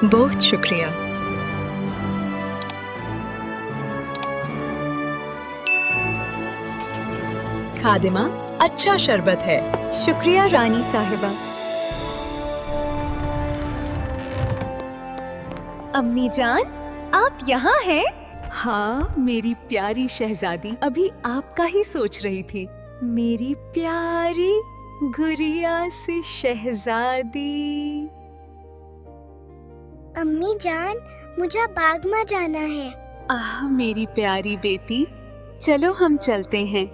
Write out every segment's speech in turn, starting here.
बहुत शुक्रिया। खादिमा, अच्छा शरबत है। शुक्रिया रानी साहिबा। अम्मी जान, आप यहाँ हैं? हाँ मेरी प्यारी शहजादी, अभी आपका ही सोच रही थी। मेरी प्यारी गुड़िया सी शहजादी। अम्मी जान, मुझे बाग में जाना है। आह मेरी प्यारी बेटी, चलो हम चलते हैं।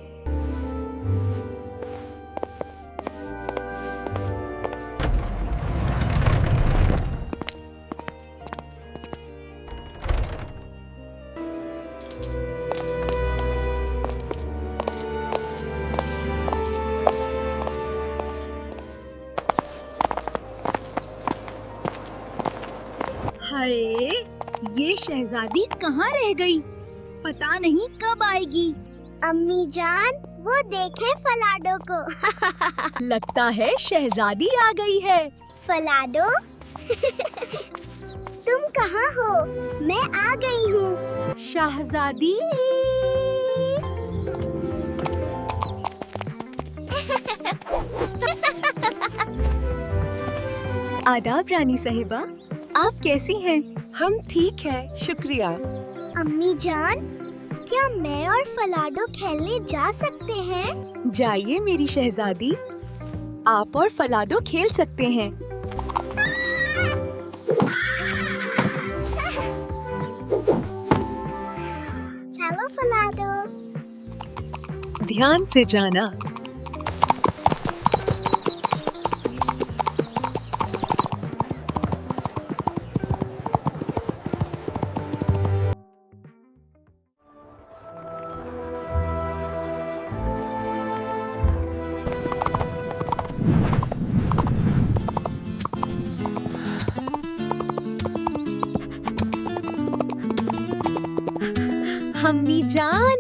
हाय, ये शहजादी कहाँ रह गई? पता नहीं कब आएगी। अम्मी जान, वो देखे फलाडो को। लगता है शहजादी आ गई है। फलाडो, तुम कहाँ हो? मैं आ गई हूँ। शहजादी। आदाब रानी साहिबा, आप कैसी हैं? हम ठीक हैं, शुक्रिया। अम्मी जान, क्या मैं और फलाडो खेलने जा सकते हैं? जाइए मेरी शहजादी, आप और फलाडो खेल सकते हैं। चलो फलाडो। ध्यान से जाना। अम्मी जान,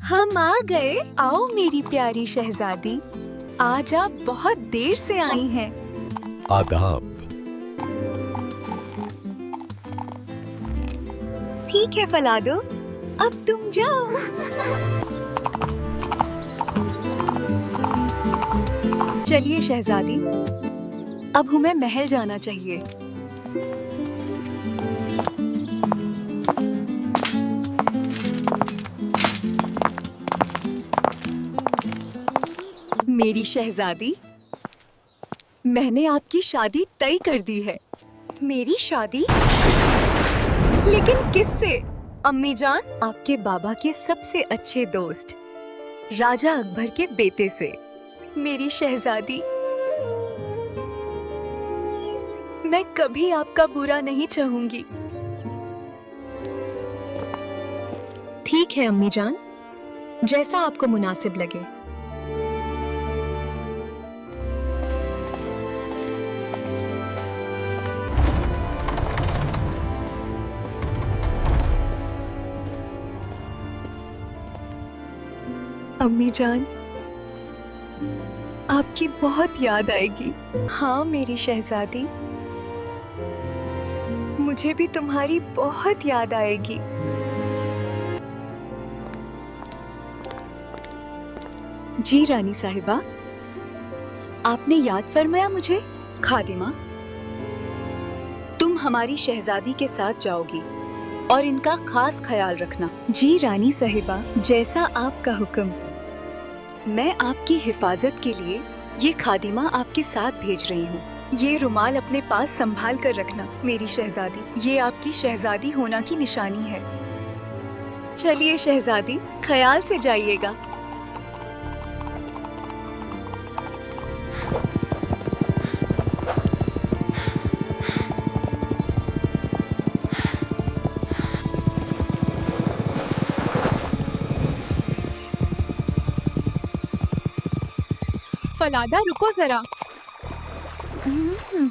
हम आ गए। आओ मेरी प्यारी शहजादी, आज आप बहुत देर से आई हैं। आदाब। ठीक है फलाडो, अब तुम जाओ। चलिए शहजादी, अब हमें महल जाना चाहिए। मेरी शहजादी, मैंने आपकी शादी तय कर दी है। मेरी शादी? लेकिन किससे? अम्मी जान, आपके बाबा के सबसे अच्छे दोस्त राजा अकबर के बेटे से। मेरी शहजादी, मैं कभी आपका बुरा नहीं चाहूंगी। ठीक है अम्मी जान, जैसा आपको मुनासिब लगे। अम्मी जान, आपकी बहुत याद आएगी। हाँ मेरी शहजादी, मुझे भी तुम्हारी बहुत याद आएगी। जी रानी साहिबा, आपने याद फरमाया मुझे। खादिमा, तुम हमारी शहजादी के साथ जाओगी और इनका खास ख्याल रखना। जी रानी साहिबा, जैसा आपका हुक्म। मैं आपकी हिफाजत के लिए ये खादिमा आपके साथ भेज रही हूँ। ये रुमाल अपने पास संभाल कर रखना मेरी शहजादी, ये आपकी शहजादी होना की निशानी है। चलिए शहजादी, ख्याल से जाइएगा। फलादा, रुको जरा।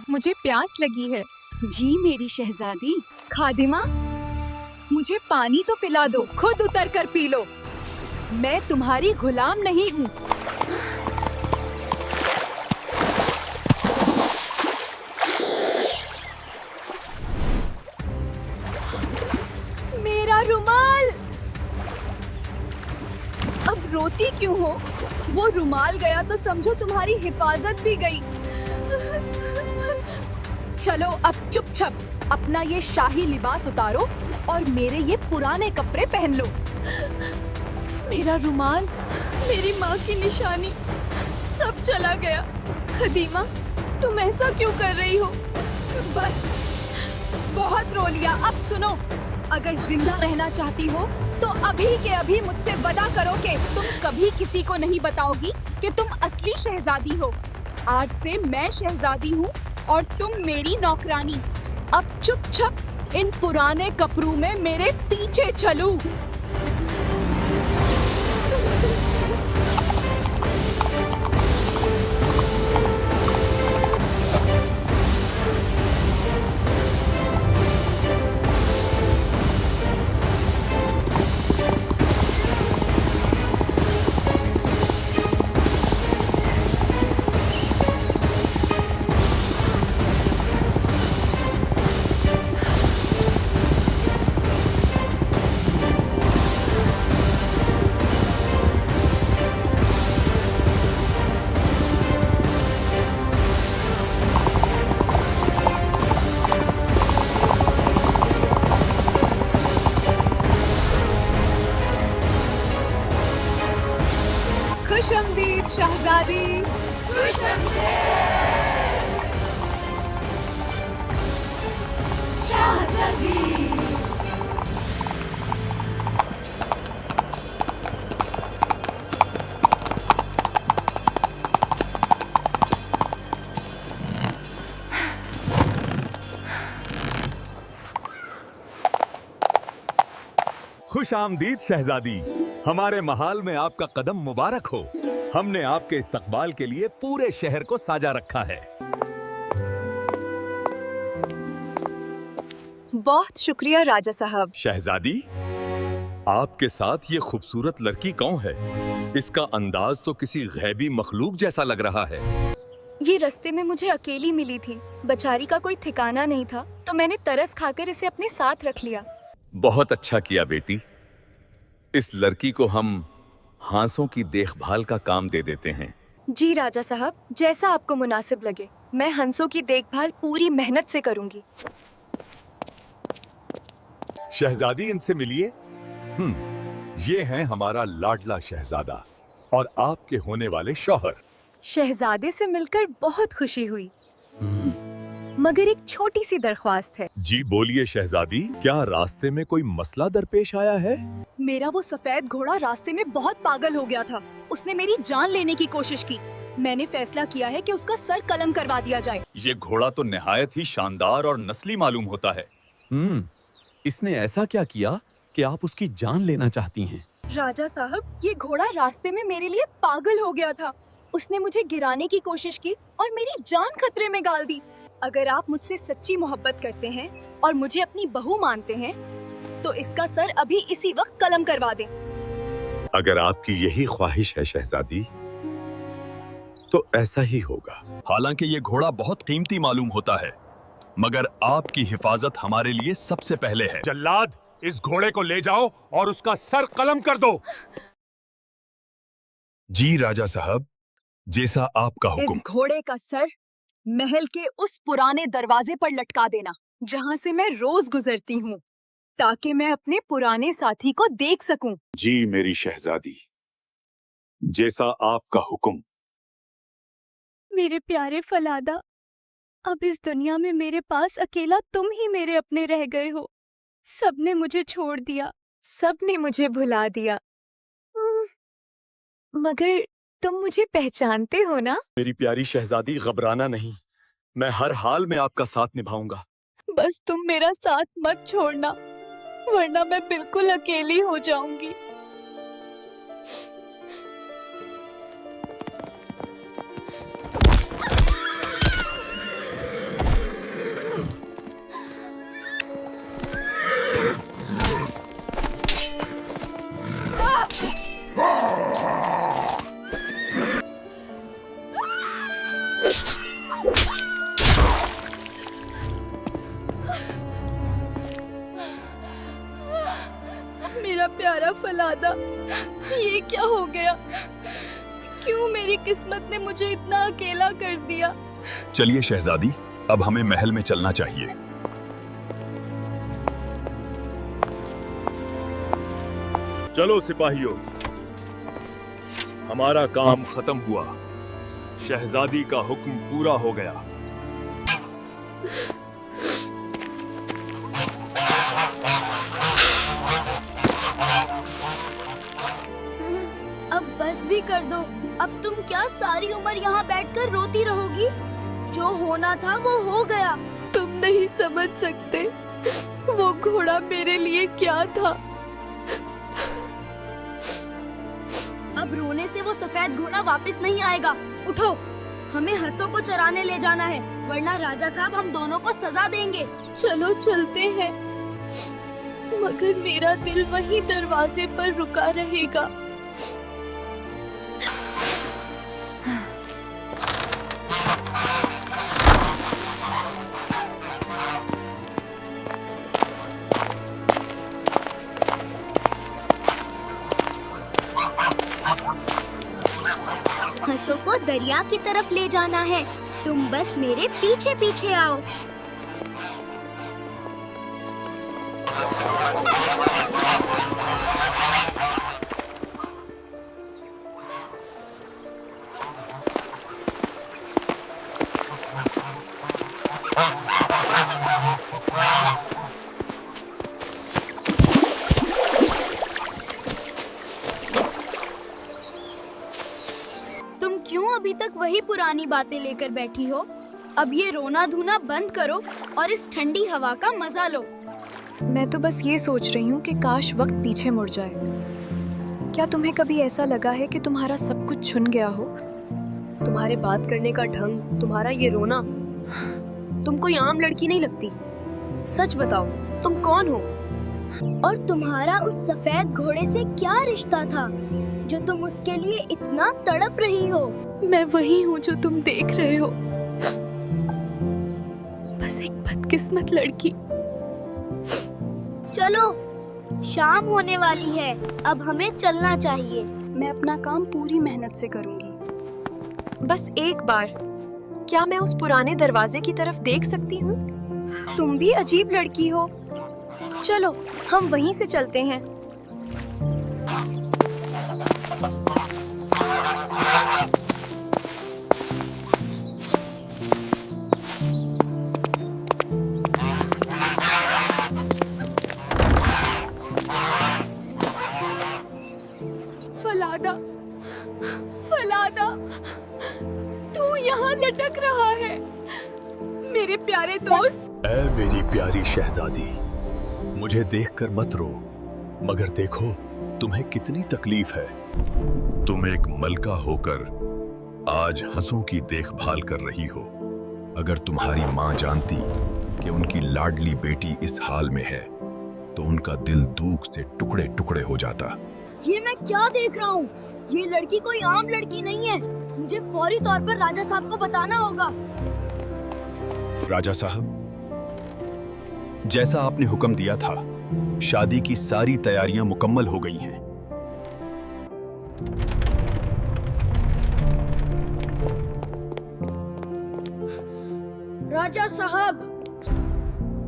मुझे प्यास लगी है। जी मेरी शहजादी। खादिमा, मुझे पानी तो पिला दो, खुद उतर कर पी लो। मैं तुम्हारी गुलाम नहीं हूँ। रुमाल। अब रोती क्यों हो? वो रुमाल गया तो समझो तुम्हारी हिफाजत भी गई। चलो अब चुपचाप अपना ये शाही लिबास उतारो और मेरे ये पुराने कपड़े पहन लो। मेरा रुमाल, मेरी माँ की निशानी, सब चला गया। खदीमा, तुम ऐसा क्यों कर रही हो? बस, बहुत रो लिया। अब सुनो, अगर जिंदा रहना चाहती हो तो अभी के अभी मुझसे वादा करो कि तुम कभी किसी को नहीं बताओगी कि तुम असली शहजादी हो। आज से मैं शहजादी हूँ और तुम मेरी नौकरानी। अब चुपचाप इन पुराने कपड़ों में मेरे पीछे चलो। खुशआमदीद शहजादी। खुश आमदीद शहजादी। हमारे महाल में आपका कदम मुबारक हो। हमने आपके इस्तकबाल के लिए पूरे शहर को साजा रखा है। बहुत शुक्रिया राजा साहब। शहजादी, आपके साथ ये खूबसूरत लड़की कौन है? इसका अंदाज तो किसी गैबी मखलूक जैसा लग रहा है। ये रास्ते में मुझे अकेली मिली थी। बेचारी का कोई ठिकाना नहीं था, तो मैंने तरस खाकर इसे अपने साथ रख लिया। बहुत अच्छा किया बेटी। इस लड़की को हम हांसों की देखभाल का काम दे देते हैं। जी राजा साहब, जैसा आपको मुनासिब लगे। मैं हंसों की देखभाल पूरी मेहनत से करूंगी। शहजादी, इनसे मिलिए। ये हैं हमारा लाडला शहजादा और आपके होने वाले शौहर। शहजादे से मिलकर बहुत खुशी हुई, मगर एक छोटी सी दरख्वास्त है। जी बोलिए शहजादी, क्या रास्ते में कोई मसला दरपेश आया है? मेरा वो सफेद घोड़ा रास्ते में बहुत पागल हो गया था। उसने मेरी जान लेने की कोशिश की। मैंने फैसला किया है कि उसका सर कलम करवा दिया जाए। ये घोड़ा तो निहायत ही शानदार और नस्ली मालूम होता है। इसने ऐसा क्या किया कि आप उसकी जान लेना चाहती हैं? राजा साहब, ये घोड़ा रास्ते में मेरे लिए पागल हो गया था। उसने मुझे गिराने की कोशिश की और मेरी जान खतरे में डाल दी। अगर आप मुझसे सच्ची मोहब्बत करते हैं और मुझे अपनी बहू मानते हैं, तो इसका सर अभी इसी वक्त कलम करवा दें। अगर आपकी यही ख्वाहिश है शहजादी, तो ऐसा ही होगा। हालांकि ये घोड़ा बहुत कीमती मालूम होता है, मगर आपकी हिफाजत हमारे लिए सबसे पहले है। जल्लाद, इस घोड़े को ले जाओ और उसका सर कलम कर दो। जी राजा साहब, जैसा आपका हुक्म। इस घोड़े का सर महल के उस पुराने दरवाजे पर लटका देना, जहाँ से मैं रोज गुजरती हूँ, ताकि मैं अपने पुराने साथी को देख सकूं। जी मेरी शहजादी, जैसा आपका हुक्म। मेरे प्यारे फलादा, अब इस दुनिया में मेरे पास अकेला तुम ही मेरे अपने रह गए हो। सबने मुझे छोड़ दिया, सबने मुझे भुला दिया। मगर तुम मुझे पहचानते हो ना? मेरी प्यारी शहजादी, घबराना नहीं, मैं हर हाल में आपका साथ निभाऊंगा। बस तुम मेरा साथ मत छोड़ना, वरना मैं बिल्कुल अकेली हो जाऊंगी। मेरा प्यारा फलादा, ये क्या हो गया? क्यों मेरी किस्मत ने मुझे इतना अकेला कर दिया? चलिए शहजादी, अब हमें महल में चलना चाहिए। चलो सिपाहियों, हमारा काम खत्म हुआ। शहजादी का हुक्म पूरा हो गया। अब बस भी कर दो। अब तुम क्या सारी उम्र यहाँ बैठकर रोती रहोगी? जो होना था वो हो गया। तुम नहीं समझ सकते वो घोड़ा मेरे लिए क्या था। अब रोने से वो सफेद घोड़ा वापस नहीं आएगा। उठो, हमें हंसों को चराने ले जाना है, वरना राजा साहब हम दोनों को सजा देंगे। चलो चलते हैं, मगर मेरा दिल वहीं दरवाजे पर रुका रहेगा। हंसों को दरिया की तरफ ले जाना है। तुम बस मेरे पीछे पीछे आओ। तुम क्यों अभी तक वही पुरानी बातें लेकर बैठी हो? अब ये रोना धोना बंद करो और इस ठंडी हवा का मजा लो। मैं तो बस ये सोच रही हूँ कि काश वक्त पीछे मुड़ जाए। क्या तुम्हें कभी ऐसा लगा है कि तुम्हारा सब कुछ छुन गया हो? तुम्हारे बात करने का ढंग, तुम्हारा ये रोना, तुम कोई आम लड़की नहीं लगती। सच बताओ, तुम कौन हो? और तुम्हारा उस सफेद घोड़े से क्या रिश्ता था जो तुम उसके लिए इतना तड़प रही हो? मैं वही हूँ जो तुम देख रहे हो, बस एक बदकिस्मत लड़की। चलो, शाम होने वाली है, अब हमें चलना चाहिए। मैं अपना काम पूरी मेहनत से करूंगी। बस एक बार, क्या मैं उस पुराने दरवाजे की तरफ देख सकती हूँ? तुम भी अजीब लड़की हो। चलो, हम वहीं से चलते हैं। फलादा, फलादा, तू यहाँ लटक रहा है। मेरे प्यारे दोस्त। ऐ मेरी प्यारी शहजादी, मुझे देखकर मत रो, मगर देखो तुम्हें कितनी तकलीफ है। तुम एक मलका होकर आज हंसों की देखभाल कर रही हो। अगर तुम्हारी माँ जानती कि उनकी लाडली बेटी इस हाल में है, तो उनका दिल दुख से टुकड़े टुकड़े हो जाता। ये मैं क्या देख रहा हूँ? ये लड़की कोई आम लड़की नहीं है। मुझे फौरी तौर पर राजा साहब को बताना होगा। राजा साहब, जैसा आपने हुक्म दिया था, शादी की सारी तैयारियां मुकम्मल हो गई हैं। राजा साहब,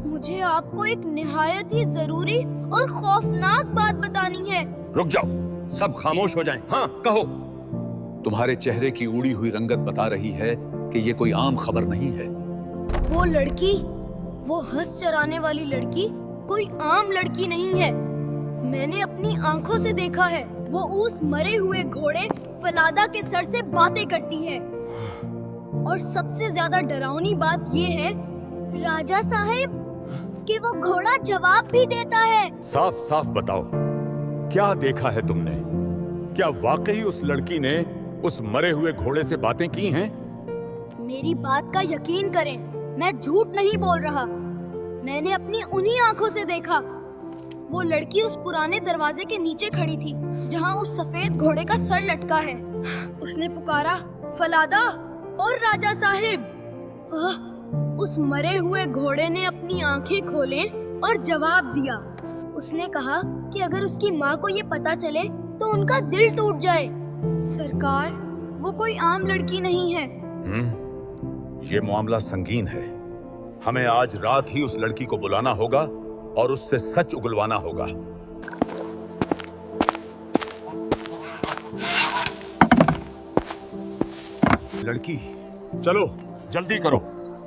मुझे आपको एक निहायत ही जरूरी और खौफनाक बात बतानी है। रुक जाओ, सब खामोश हो जाएं। हाँ, कहो। तुम्हारे चेहरे की उड़ी हुई रंगत बता रही है कि ये कोई आम खबर नहीं है। वो लड़की, वो हंस चराने वाली लड़की कोई आम लड़की नहीं है। मैंने अपनी आंखों से देखा है। वो उस मरे हुए घोड़े फलादा के सर से बातें करती है। और सबसे ज्यादा डरावनी बात ये है राजा साहब कि वो घोड़ा जवाब भी देता है। साफ साफ बताओ, क्या देखा है तुमने? क्या वाकई उस लड़की ने उस मरे हुए घोड़े से बातें की हैं? मेरी बात का यकीन करें, मैं झूठ नहीं बोल रहा। मैंने अपनी उन्हीं आंखों से देखा। वो लड़की उस पुराने दरवाजे के नीचे खड़ी थी, जहाँ उस सफेद घोड़े का सर लटका है। उसने पुकारा, फलादा और राजा साहिब। उस मरे हुए घोड़े ने अपनी आंखें खोलें और जवाब दिया। उसने कहा कि अगर उसकी माँ को ये पता चले तो उनका दिल टूट जाए। सरकार, वो कोई आम लड़की नहीं है। ये मामला संगीन है। हमें आज रात ही उस लड़की को बुलाना होगा और उससे सच उगलवाना होगा। लड़की, चलो जल्दी करो।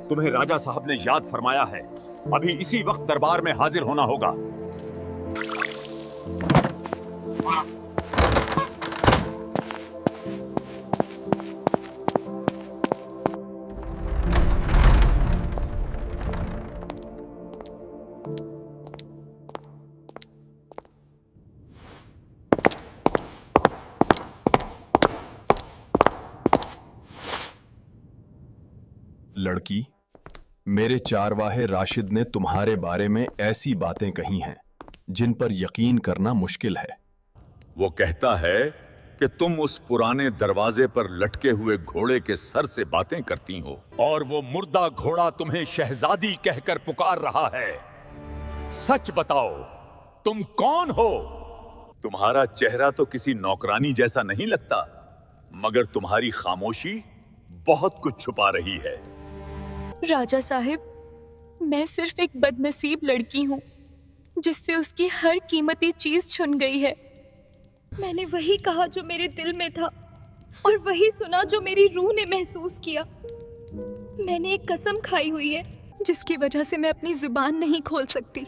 तुम्हें राजा साहब ने याद फरमाया है, अभी इसी वक्त दरबार में हाजिर होना होगा। लड़की, मेरे चारवाहे राशिद ने तुम्हारे बारे में ऐसी बातें कही हैं जिन पर यकीन करना मुश्किल है। वो कहता है कि तुम उस पुराने दरवाजे पर लटके हुए घोड़े के सर से बातें करती हो और वो मुर्दा घोड़ा तुम्हें शहजादी कहकर पुकार रहा है। सच बताओ, तुम कौन हो? तुम्हारा चेहरा तो किसी नौकरानी जैसा नहीं लगता, मगर तुम्हारी खामोशी बहुत कुछ छुपा रही है। राजा साहिब, मैं सिर्फ एक बदनसीब लड़की हूँ जिससे उसकी हर कीमती चीज छुन गई है। मैंने वही कहा जो मेरे दिल में था और वही सुना जो मेरी रूह ने महसूस किया। मैंने एक कसम खाई हुई है जिसकी वजह से मैं अपनी जुबान नहीं खोल सकती,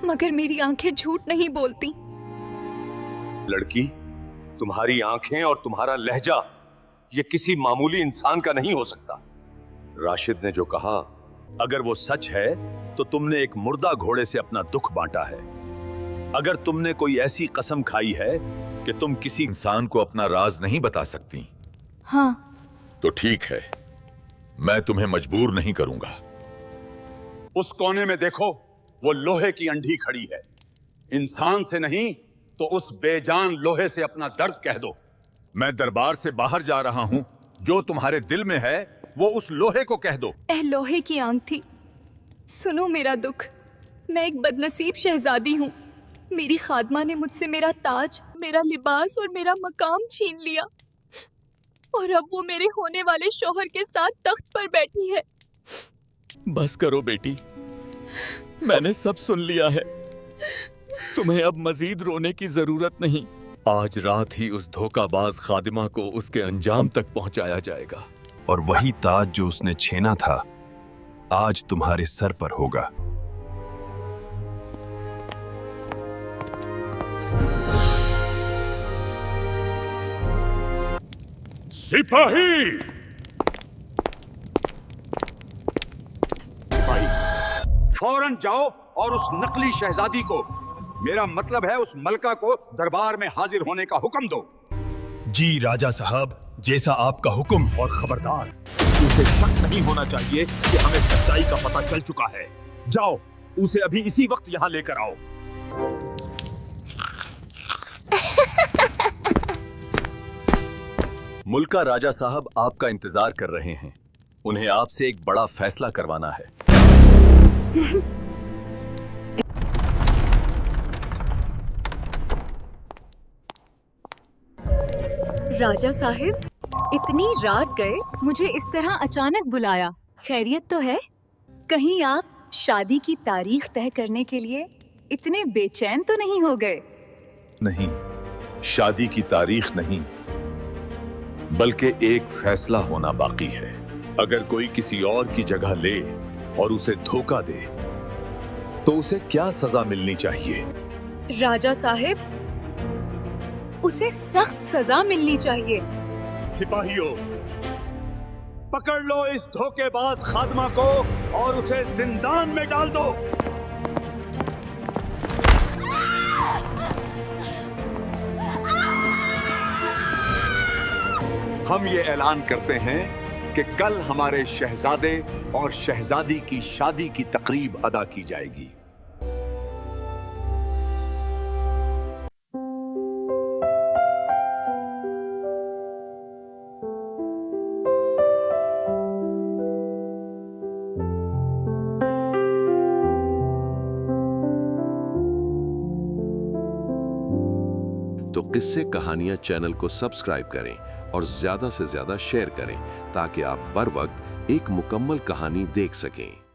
मगर मेरी आंखें झूठ नहीं बोलती। लड़की, तुम्हारी आंखें और तुम्हारा लहजा ये किसी मामूली इंसान का नहीं हो सकता। राशिद ने जो कहा, अगर वो सच है तो तुमने एक मुर्दा घोड़े से अपना दुख बांटा है। अगर तुमने कोई ऐसी कसम खाई है कि तुम किसी इंसान को अपना राज नहीं बता सकती, हाँ, तो ठीक है, मैं तुम्हें मजबूर नहीं करूंगा। उस कोने में देखो, वो लोहे की अंधी खड़ी है। इंसान से नहीं तो उस बेजान लोहे से अपना दर्द कह दो। मैं दरबार से बाहर जा रहा हूं, जो तुम्हारे दिल में है वो उस लोहे को कह दो। लोहे की आंख थी, सुनो मेरा दुख। मैं एक बदनसीब शहजादी हूँ। मेरी खादमा ने मुझसे मेरा ताज, मेरा लिबास और मेरा मकाम छीन लिया और अब वो मेरे होने वाले शौहर के साथ तख्त पर बैठी है। बस करो बेटी, मैंने सब सुन लिया है। तुम्हें अब मजीद रोने की जरूरत नहीं। आज रात ही उस धोखाबाज खादिमा को उसके अंजाम तक पहुंचाया जाएगा। और वही ताज जो उसने छीना था आज तुम्हारे सर पर होगा। सिपाही! फौरन जाओ और उस नकली शहजादी को, मेरा मतलब है उस मलका को, दरबार में हाजिर होने का हुक्म दो। जी राजा साहब, जैसा आपका हुक्म। और खबरदार, उसे शक नहीं होना चाहिए कि हमें सच्चाई का पता चल चुका है। जाओ, उसे अभी इसी वक्त यहाँ लेकर आओ। मुल्का राजा साहब आपका इंतजार कर रहे हैं। उन्हें आपसे एक बड़ा फैसला करवाना है। राजा साहिब, इतनी रात गए, मुझे इस तरह अचानक बुलाया। खैरियत तो है? कहीं आप शादी की तारीख तय करने के लिए इतने बेचैन तो नहीं हो गए? नहीं, शादी की तारीख नहीं, बल्कि एक फैसला होना बाकी है। अगर कोई किसी और की जगह ले और उसे धोखा दे तो उसे क्या सजा मिलनी चाहिए? राजा साहिब, उसे सख्त सजा मिलनी चाहिए। सिपाहियों, पकड़ लो इस धोखेबाज खादमा को और उसे जिंदान में डाल दो। हम ये ऐलान करते हैं कि कल हमारे शहजादे और शहजादी की शादी की तकरीब अदा की जाएगी। तो किस्से कहानियां चैनल को सब्सक्राइब करें और ज्यादा से ज्यादा शेयर करें ताकि आप बर वक्त एक मुकम्मल कहानी देख सकें।